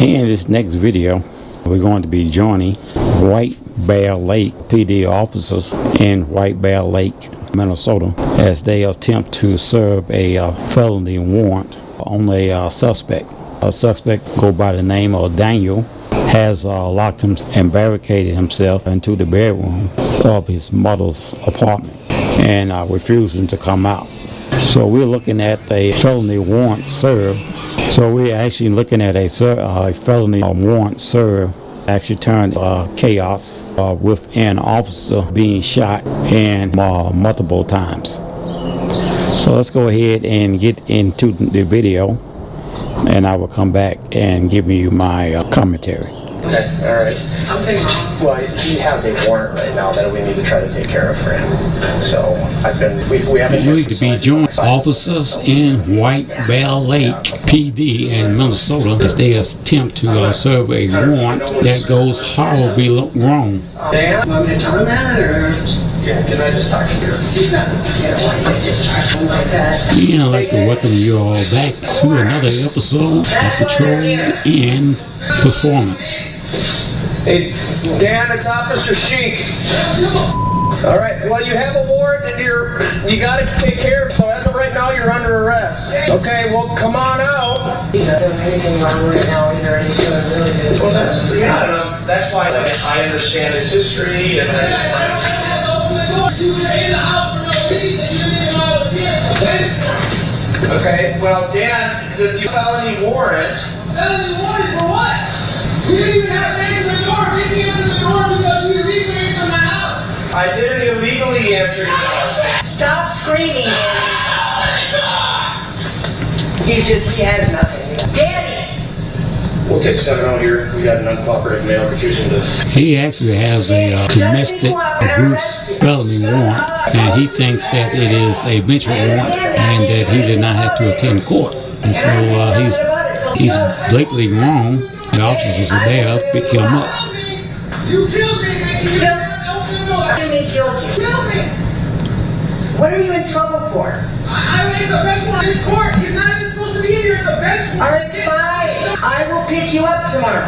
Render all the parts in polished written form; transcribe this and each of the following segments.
In this next video, we're going to be joining White Bear Lake PD officers in White Bear Lake, Minnesota, as they attempt to serve a felony warrant on a suspect. A suspect go by the name of Daniel has locked him and barricaded himself into the bedroom of his mother's apartment and refusing to come out. So we're looking at a felony warrant served. So we're actually looking at a felony warrant served actually turned chaos with an officer being shot and multiple times. So let's go ahead and get into the video, and I will come back and give you my commentary. Okay, alright. Well, he has a warrant right now that we need to try to take care of for him. So, we haven't... You need to be joint officers in White Bear Lake PD in Minnesota as they attempt to serve a warrant that goes horribly wrong. Dan? Want me to tell him that, or...? Yeah, can I just talk to you? He's not... just talk to him like that. I'd like to welcome you all back to another episode of Patrol and Performance. Hey, Dan, it's Officer Sheik. All right, well, you have a warrant and you got to take care of it, so as of right now, you're under arrest. Okay, well, come on out. He's not doing anything wrong right now either, and he's doing really good. Well, that's why I understand his history, and okay, well, Dan, the felony warrant. Felony warrant for what? You didn't even have to answer the door. You didn't answer the door because you illegally entered my house. I didn't illegally enter your house. Stop screaming, Danny. He has nothing. Danny! We'll take 7 out here. We got an uncooperative male refusing to... He actually has a domestic abuse felony warrant, and he thinks that it is a bench warrant and that he did not have to attend court. And so he's blatantly wrong. The officers are there to pick him up. You killed me, man. You What do you mean killed you? killed me. What are you in trouble for? It's a bench warrant. This court. He's not even supposed to be in here. It's a bench warrant. Alright, fine. I will pick you up tomorrow.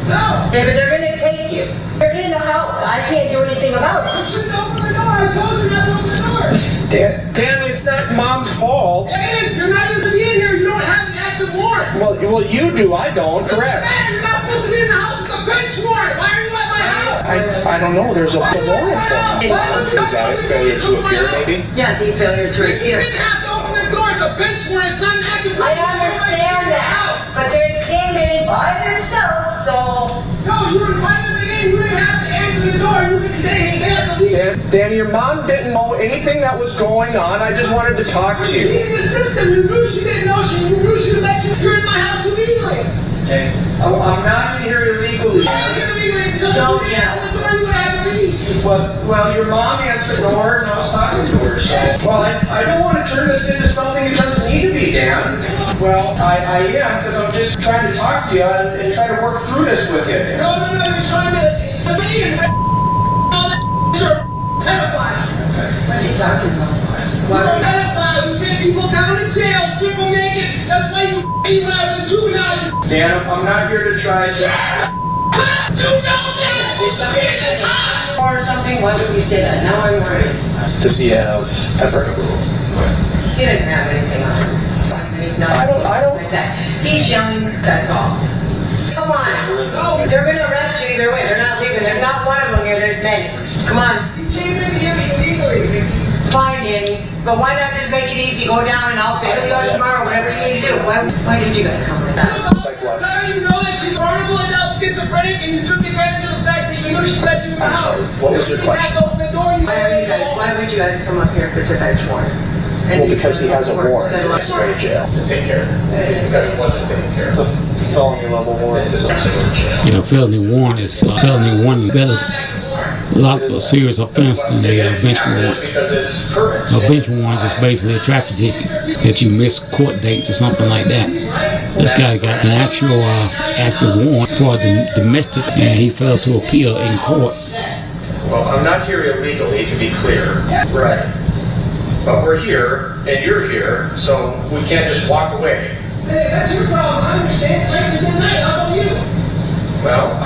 No. Yeah, but they're gonna take you. They're in the house. I can't do anything about You it. shouldn't open the door. I told you not to open the door. Dan, it's not Mom's fault. It is. You're not even supposed to be in here. You don't have an active warrant. Well, you do. I don't. Correct. Man, you're not supposed to be in the house. It's a bench warrant. Why are you at my house? I don't know. There's a warrant for him. Is that it? Failure to appear, maybe? Yeah, the failure to You appear. didn't have to open the door. It's a bench warrant. It's not an active I warrant. understand that, but they came in by themselves, so... No, you invited them in. You didn't have to answer the door. They had to leave. Dan, your mom didn't know anything that was going on. I just wanted to talk to She you. in the system. You knew she didn't know. You knew she would let you. You're in my house illegally. Okay. I'm not in here illegally. Don't yell. The door, you would have to leave. Well, your mom answered the door and I was talking to her, so... Well, I don't want to turn this into something it doesn't need to be, Dan. Well, I am, because I'm just trying to talk to you and try to work through this with you. No, you're trying to me and all that. You're pedophile. What's he talking about? You're a pedophile. You take people down to jail, strip them naked. That's why you even out of the juvenile. Dan, I'm not here to try to... You know that. It's a in this house. Or something? Why would you say that? Now I'm worried. Does he have pepper? He doesn't have anything on him. He's not I don't- like that. He's yelling, that's all. Come on. No. They're gonna arrest you either way. They're not leaving. There's not one of them here. There's many. Come on. You came in here illegally. Fine, Danny. But why not just make it easy? Go down and I'll bail you out tomorrow, whatever you need to do. Why did you guys come with that? How do you know that she's vulnerable enough, schizophrenic, and you took advantage of the fact that you knew she let you in the house? What was your You had to open the door. Why would you guys come up here if it's a bench warrant? Well, because he has a warrant. He's going to jail to take care of it. Because it wasn't taken care of. It's a felony level warrant. You know, felony warrant is felony warrant better. A lot of a serious offense than a bench warrant. Because it's current. A bench warrant is basically a traffic ticket that you miss court date or something like that. This guy got an actual active warrant for the domestic, and he failed to appeal in court. Well, I'm not here illegally, to be clear. Right. But we're here, and you're here, so we can't just walk away. Hey, that's your problem. I understand. It's a good night. How about you?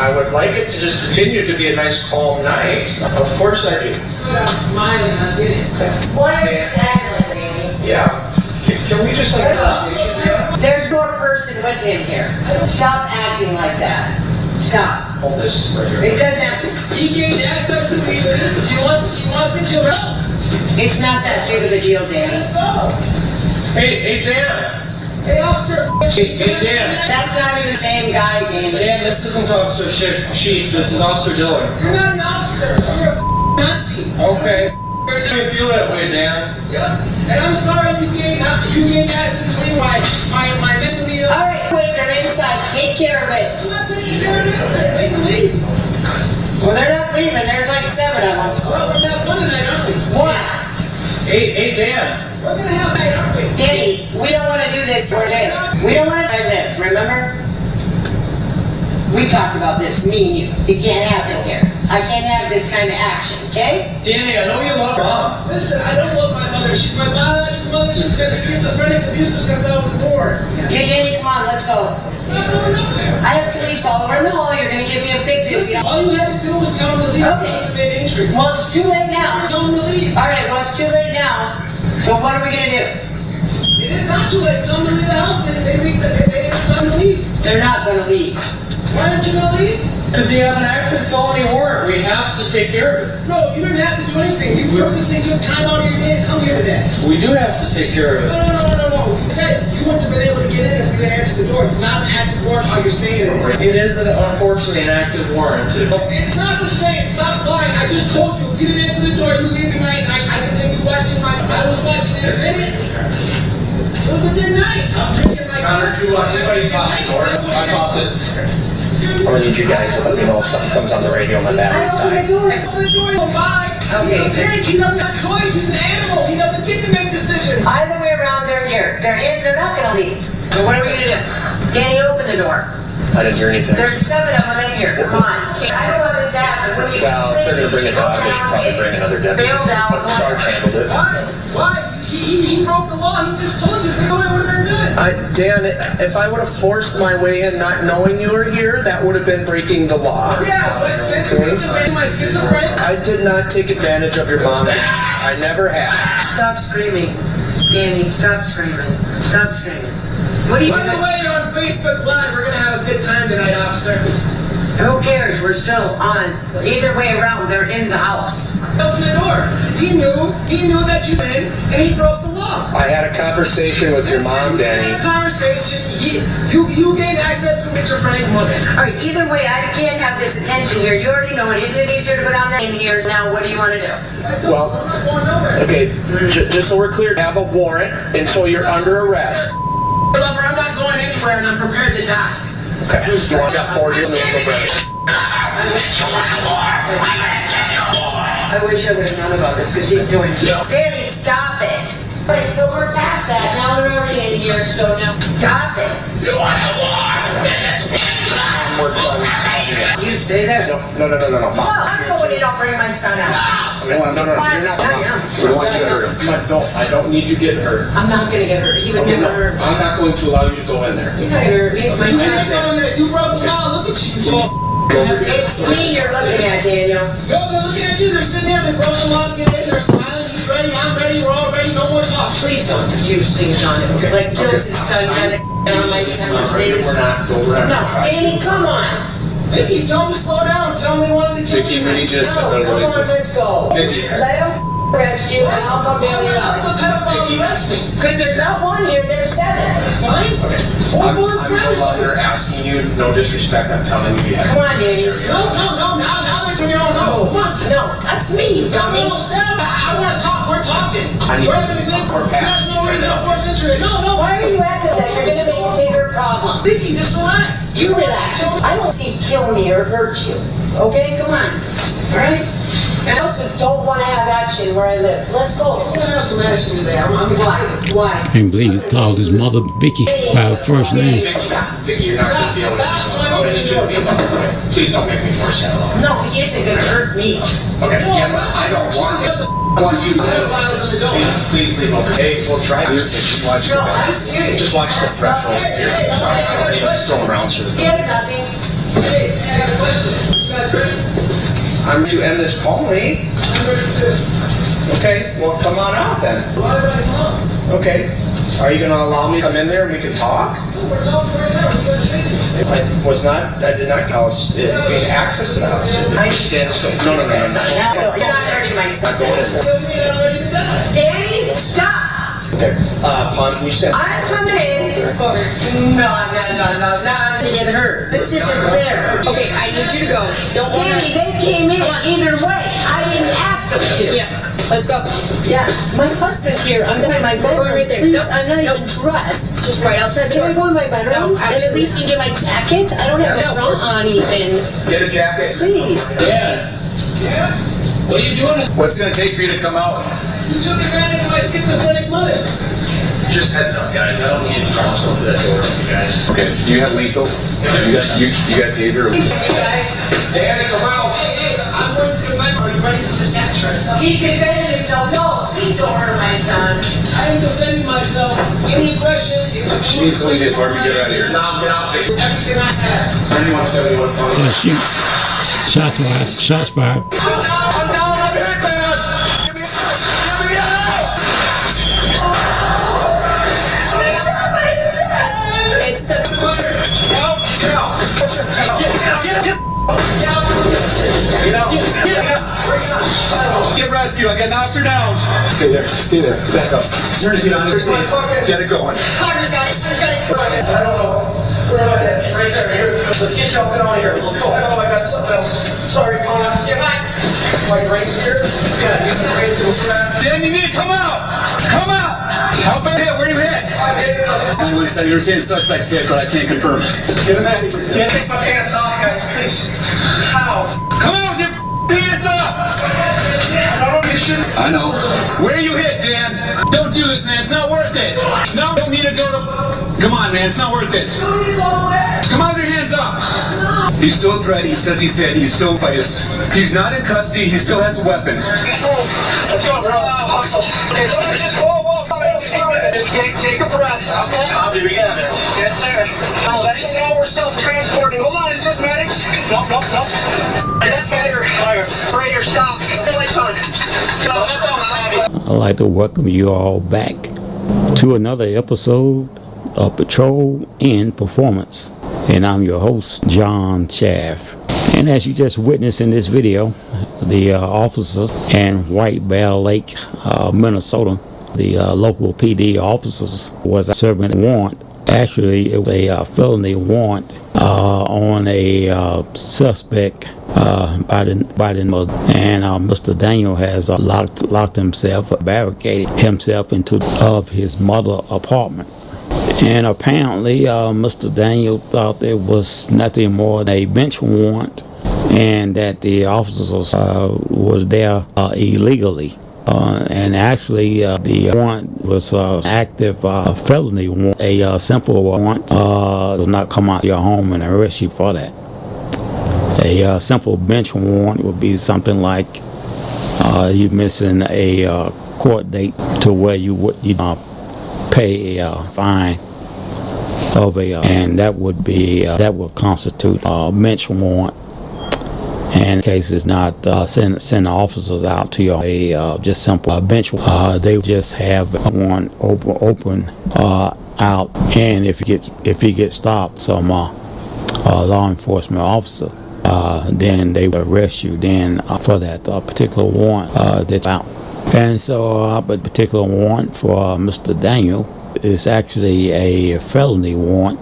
I would like it to just continue to be a nice, calm night. Of course I do. I'm smiling, that's it. Why are you acting like Danny? Yeah. Can we just like conversation? Yeah. There's more person with him here. Stop acting like that. Stop. Hold this right here. It doesn't have to. He gained access to me. He wants to kill her. It's not that big of a deal, Danny. Let's go. Hey, Dan. Hey, officer. Hey, Dan. That's not even the same guy, Danny. Dan, this isn't Officer Sheep. This is Officer Dillon. You're not an officer. You're a Nazi. Okay. How do you feel that way, Dan? Yep. And I'm sorry you gained access to me. My mentally ill. All right, wait, they're inside. Take care of it. I'm not taking care of anything. They can leave. Well, they're not leaving. There's like 7 of them. Well, we're gonna have fun tonight, aren't we? What? Hey, Dan. We're gonna have fun, aren't we? Danny, we don't want to do this. We're there. We don't want to live, remember? We talked about this, me and you. It can't happen here. I can't have this kind of action, okay? Danny, I know you love Mom. Listen, I don't love my mother. She's my biological mother. She's been schizophrenic, abusive since I was born. Okay, Danny, come on, let's go. I'm not going nowhere. I have police all over in the hall. You're going to give me a big Listen, visit. all you had to do was tell him to leave. Okay. To commit injury. Well, it's too late now. Tell him to leave. All right, well, it's too late now. So what are we going to do? It is not too late. Tell him to leave the house. They didn't tell him to leave. They're not going to leave. Why aren't you going to leave? Because you have an active felony warrant. We have to take care of it. No, you didn't have to do anything. You purposely took time out of your day to come here today. We do have to take care of it. No. You said you wouldn't have been able to get in if you didn't answer the door. It's not an active warrant how you're saying it. It is, unfortunately, an active warrant. It's not the same. Stop lying. I just told you if you didn't answer the door, you leave tonight. I can take you watching I was watching it a minute. It was a good night. I'm drinking my Connor, do you want anybody pop the door? I popped it. I'm gonna need you guys to let me know if something comes on the radio and my battery's dying. Open the door. Bye. Okay. He doesn't have a choice. He's an animal. He doesn't get to make decisions. Either way around, they're here. They're in. They're not going to leave. So what are we going to do? Danny, open the door. I didn't hear anything. There's 7 of them in here. Come on. I don't want this to happen. What do you Well, if they're gonna bring a dog, they should probably bring another deputy. Bailed out. But Sarge handled it. Why? He broke the law. He just told you. If he would have been good. Dan, if I would have forced my way in not knowing you were here, that would have been breaking the law. Yeah, but since he's my schizophrenic. I did not take advantage of your mom. I never have. Stop screaming. Danny, stop screaming. Stop screaming. What do you By the way, you're on Facebook Live. We're gonna have a good time tonight, officer. Who cares? We're still on. Either way around, they're in the house. Open the door. He knew that you in, and he broke the law. I had a conversation with your mom, You had a Danny. conversation. You gained access to schizophrenic mother. All right, either way, I can't have this attention here. You already know it. Isn't it easier to go down there in here? Now, what do you want to do? Well, I'm not going nowhere. Okay, just so we're clear, have a warrant, and so you're under arrest. Lover, I'm not going anywhere, and I'm prepared to die. Okay, you want got 4 years, I wish I would have known about this because he's doing it. Danny, stop it. Right, but we're past that. Now they're already in here, so now stop it. You want a war? We're done. You stay there. No, No, Mom. I'm going in. I'll bring my son out. Okay, no, you're not. We don't want you to hurt him. I don't need you getting hurt. I'm not going to get hurt. He would Okay, never no, hurt me. I'm not going to allow you to go in there. You're not going to hurt me. It's my You son. ain't going there. You broke the law. Look at you. It's me you're looking at, Daniel. No, they're looking at you. They're sitting there. They broke the law to get in. They're smiling. He's ready. I'm ready. We're all ready. No more talk. Please don't use things on him. Like Gil's is done on my son. Please. We're not. No, Danny, come on. Vicky, tell him to slow down. Tell him they wanted to kill Vicky, you. we need you to sit No, down. come on, let's go. Vicky. Let him arrest you and I'll come bail you Let the out. pedophiles arrest me. Because there's not 1 here, there's 7. It's fine. Okay. Well, it's I'm no fine. longer asking you, no disrespect, I'm telling you you have. Come on, Danny. No. Now they're turning your own home. Come on. No, that's me, No, dummy. stand up. I want to talk. We're talking. I need We're having a good more time. passion. There's no reason to force entry. No. Why are you acting like you're gonna make a bigger problem? Vicky, just relax. You relax. I don't see kill me or hurt you. Okay, come on. Alright? And I also don't want to have action where I live. Let's go. We're gonna have some action today. I'm excited. Why? Can't believe he called his mother Vicky by her first name. Vicky, you're not going to be able to. I need you to be able to. Please don't make me force that along. No, he isn't gonna hurt me. Okay, yeah, but I don't want it. I want you to. Pedophiles in the door. Please leave over. Hey, we'll try to. Just watch the No, I'm serious. Just watch the threshold here. Sorry, I don't even throw around through the He door. had nothing. Hey, I got a question. You guys ready? I'm to end this calmly. I'm ready to. Okay, well, come on out then. Why would I come? Okay. Are you going to allow me to come in there and we can talk? We're talking right now. What are you guys saying? I did not house. It gained access to the house. I did. No. No, you're not hurting my son. Go ahead. Tell me I'm ready to die. Danny, stop! Okay. Pon, can you stand? I'm coming in. No, I'm gonna get hurt. This isn't fair. Okay, I need you to go. Don't want Danny, to. they came in either way. I didn't ask them to. Yeah, let's go. Yeah, my husband's here. I'm going to my bedroom. right there. Please, Nope. I'm not Nope. even dressed. Just right outside the Can I door. go in my bedroom No, and at least get my jacket? I don't have a No. bra on even. Get a jacket. Please. Dad, Yeah? what are you doing? What's it gonna take for you to come out? You took advantage of my schizophrenic mother. Just heads up, guys. I don't need problems going through that door, you guys. Okay. Do you have lethal? You got taser? Guys, Danny, come out. Hey, I'm going to defend. Are you ready for this action? he's defending himself. No, please don't hurt my son. I am defending myself. Any aggression is a She needs to leave the apartment. Get out of here. Now, get out. everything I have. 9171 phone. Yeah, shoot. Shots fired. Shots fired. I'm down. I'm hit, man. Give me out. It's the. Get rescue. I got knocks her down. Stay there. Stay there. Back up. Turn it. Get on it. Get it going. Carter's got it. Carter's got it. I don't know. Where am I at? Right there. Here. Let's get you up and out of here. Let's go. Oh, I got something else. Sorry, Pon. You're fine. My brain's here. Yeah, you can raise the strap. Dan, you need to come out. Come out. How bad hit? Where you hit? I'm hitting it. You're saying suspect's hit, but I can't confirm. Get him out. Can't take my pants off, guys, please. How? Come on. Get hands up. You should. I know. Where you hit, Dan? Don't do this, man. It's not worth it. No, don't need to go to. Come on, man. It's not worth it. Come on, with your hands up. He's still a threat. He says he's dead. He's still fighting us. He's not in custody. He still has a weapon. Let's go, bro. Hustle. Okay, just whoa. Just take a breath. Okay. Bobby, we got it. Yes, sir. Let me see how we're self-transporting. Hold on, is this medics? Nope. That's better. Fire. Operator, stop. Your lights on. I'd like to welcome you all back to another episode of Patrol in Performance. And I'm your host, John Chaff. And as you just witnessed in this video, the officers in White Bear Lake, Minnesota, the local PD officers was serving a warrant. Actually, it was a felony warrant on a suspect by the and Mr. Daniel has locked himself, barricaded himself into his mother's apartment. And apparently, Mr. Daniel thought it was nothing more than a bench warrant, and that the officers was there illegally. And actually, the warrant was active felony warrant. A simple warrant does not come out to your home and arrest you for that. A simple bench warrant would be something like you missing a court date to where you would pay a fine of and that would constitute a bench warrant. And in case it's not send the officers out to your just simple bench. They just have one open out, and if you get stopped, some law enforcement officer, then they will arrest you then for that particular warrant that's out. And so, but particular warrant for Mr. Daniel is actually a felony warrant,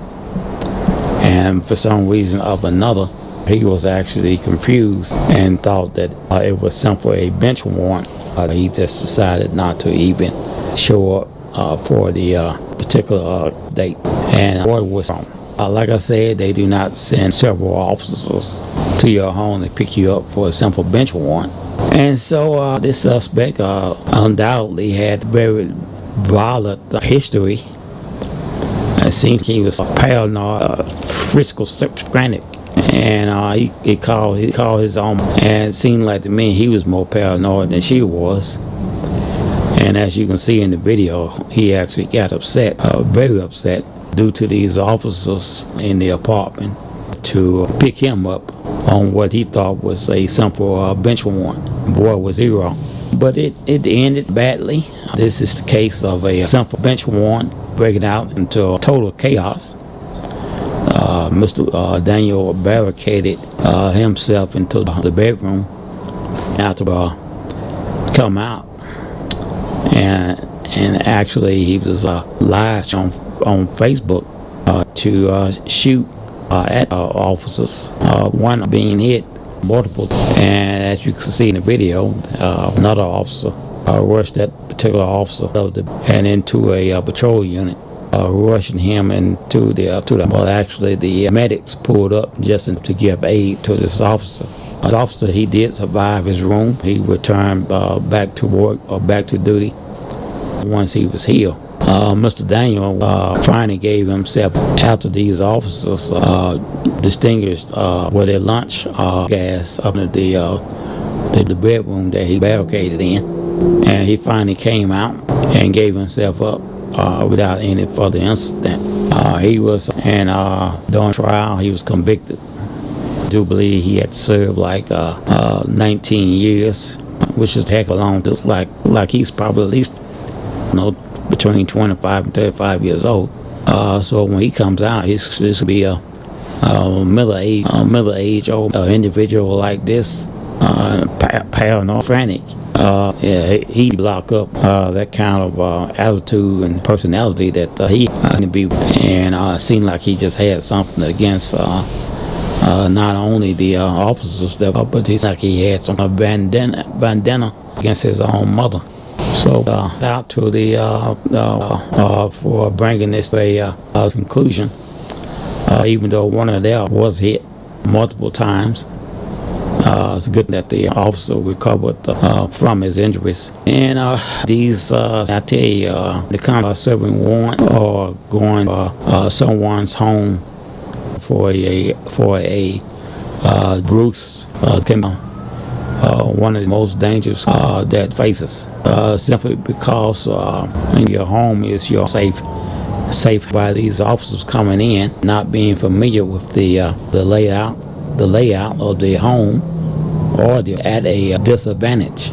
and for some reason of another, he was actually confused and thought that it was simply a bench warrant. He just decided not to even show up for the particular date. And what was like I said, they do not send several officers to your home to pick you up for a simple bench warrant. And so this suspect undoubtedly had very violent history. It seems he was paranoid, schizophrenic. And he called his own, and it seemed like to me he was more paranoid than she was. And as you can see in the video, he actually got upset, very upset, due to these officers in the apartment to pick him up on what he thought was a simple bench warrant. Boy was zero. But it ended badly. This is the case of a simple bench warrant breaking out into total chaos. Mr. Daniel barricaded himself into the bedroom after come out, and actually he was live on Facebook to shoot at officers, one being hit multiple, and as you can see in the video, another officer rushed that particular officer and into a patrol unit, rushing him into well, actually the medics pulled up just to give aid to this officer. The officer, he did survive his room. He returned back to work or back to duty once he was healed. Mr. Daniel finally gave himself after these officers distinguished with their lunch gas up in the bedroom that he barricaded in, and he finally came out and gave himself up without any further incident. He was, and during trial, he was convicted. I do believe he had served like 19 years, which is a heck of a long. Just like he's probably at least, between 25 and 35 years old. So when he comes out, he's going to be a middle-aged old individual like this, paranoid, frantic. He block up that kind of attitude and personality that he to be, and seemed like he just had something against not only the officers, but he's like he had some bandana against his own mother. So out to the for bringing this to a conclusion, even though one of them was hit multiple times. It's good that the officer recovered from his injuries. And these, I tell you, the kind of serving warrant or going someone's home for a Bruce one of the most dangerous that faces, simply because your home is your safe by these officers coming in, not being familiar with the layout of the home, or they're at a disadvantage.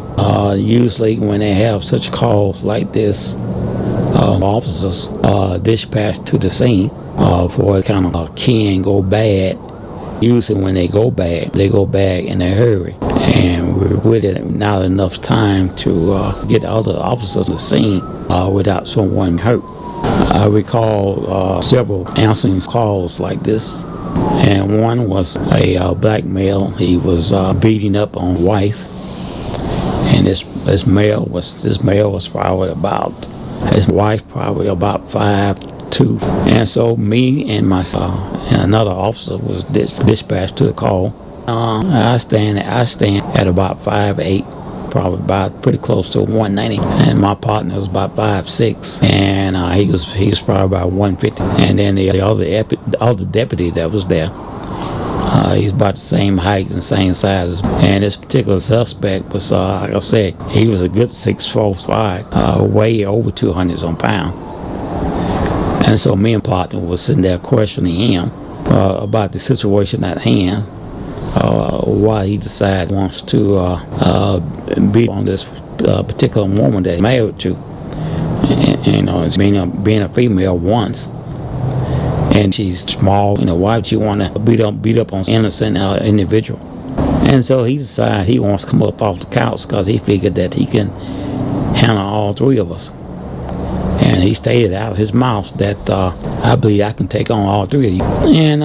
Usually when they have such calls like this, officers dispatched to the scene for kind of can go bad. Usually when they go bad in a hurry, and with it not enough time to get other officers to the scene without someone hurt. I recall several answering calls like this, and one was a black male. He was beating up on wife, and this male was probably about, his wife probably about 5'2", and so me and myself and another officer was dispatched to the call. I stand at about 5'8", probably about pretty close to 190, and my partner was about 5'6", and he was probably about 150. And then the other deputy that was there, he's about the same height and same size. And this particular suspect was, like I said, he was a good 6'5", way over 200 pounds. And so me and partner was sitting there questioning him about the situation at hand, why he decided he wants to beat on this particular woman that he's married to. It's being a female once, and she's small. Why would you want to beat up on an innocent individual? And so he decided he wants to come up off the couch because he figured that he can handle all three of us. And he stated out of his mouth that I believe I can take on all three of you. And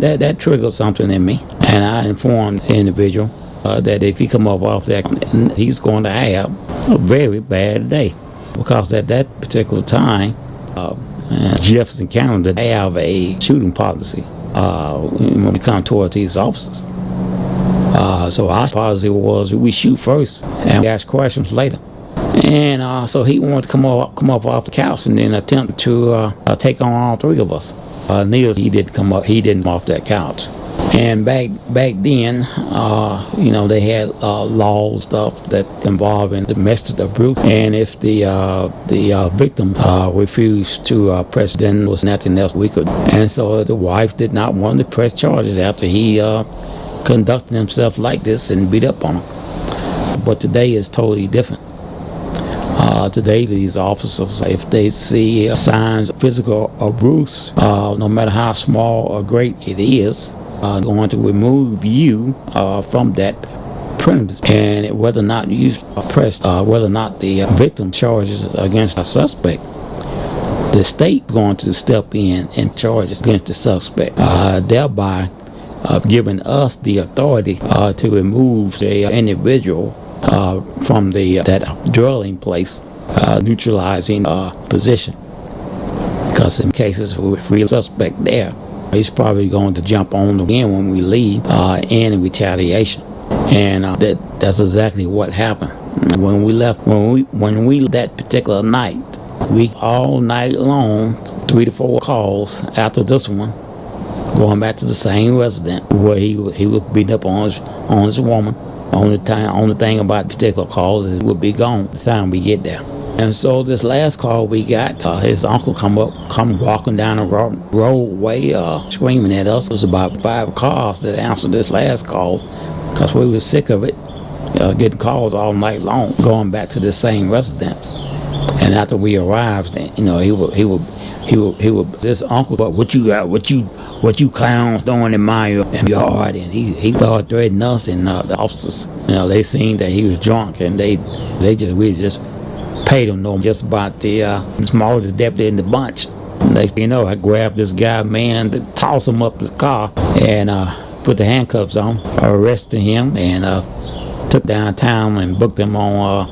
that triggered something in me. And I informed the individual that if he come up off that, he's going to have a very bad day. Because at that particular time, Jefferson County, they have a shooting policy when we come towards these officers. So our policy was we shoot first and we ask questions later. And so he wanted to come up off the couch and then attempt to take on all three of us. Neither he didn't come off that couch. And back then, you know, they had laws stuff that involved in domestic abuse, and if the victim refused to press, then there was nothing else we could. And so the wife did not want to press charges after he conducted himself like this and beat up on her. But today is totally different. Today, these officers, if they see signs of physical abuse, no matter how small or great it is, going to remove you from that premise. And whether or not you press, whether or not the victim charges against a suspect, the state going to step in and charges against the suspect, thereby giving us the authority to remove the individual from that dwelling place, neutralizing position. Because in cases with real suspect there, he's probably going to jump on again when we leave in retaliation. And that's exactly what happened. When we left, when we that particular night, we all night long, 3 to 4 calls after this one, going back to the same resident where he was beating up on his woman. Only thing about particular calls is we'll be gone by the time we get there. And so this last call we got, his uncle come walking down the roadway, screaming at us. It was about 5 cars that answered this last call, because we were sick of it, getting calls all night long, going back to the same residence. And after we arrived, you know, he would this uncle, but what you clowns doing in my yard? And he started threatening us, and the officers, you know, they seen that he was drunk, and we just paid him no, just about the smallest deputy in the bunch. Next thing you know, I grabbed this guy, man, to toss him up his car and put the handcuffs on, arrested him, and took downtown and booked him on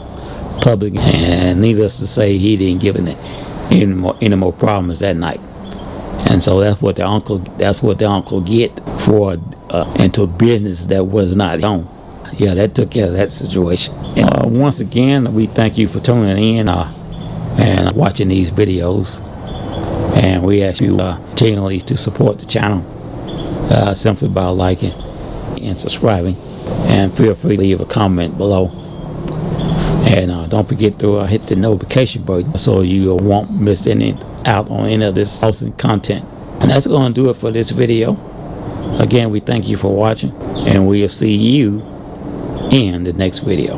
public. And needless to say, he didn't give any more problems that night. And so that's what the uncle get for into business that was not on. Yeah, that took care of that situation. Once again, we thank you for tuning in and watching these videos. And we ask you continually to support the channel simply by liking and subscribing. And feel free to leave a comment below. And don't forget to hit the notification button so you won't miss out on any of this awesome content. And that's going to do it for this video. Again, we thank you for watching, and we'll see you in the next video.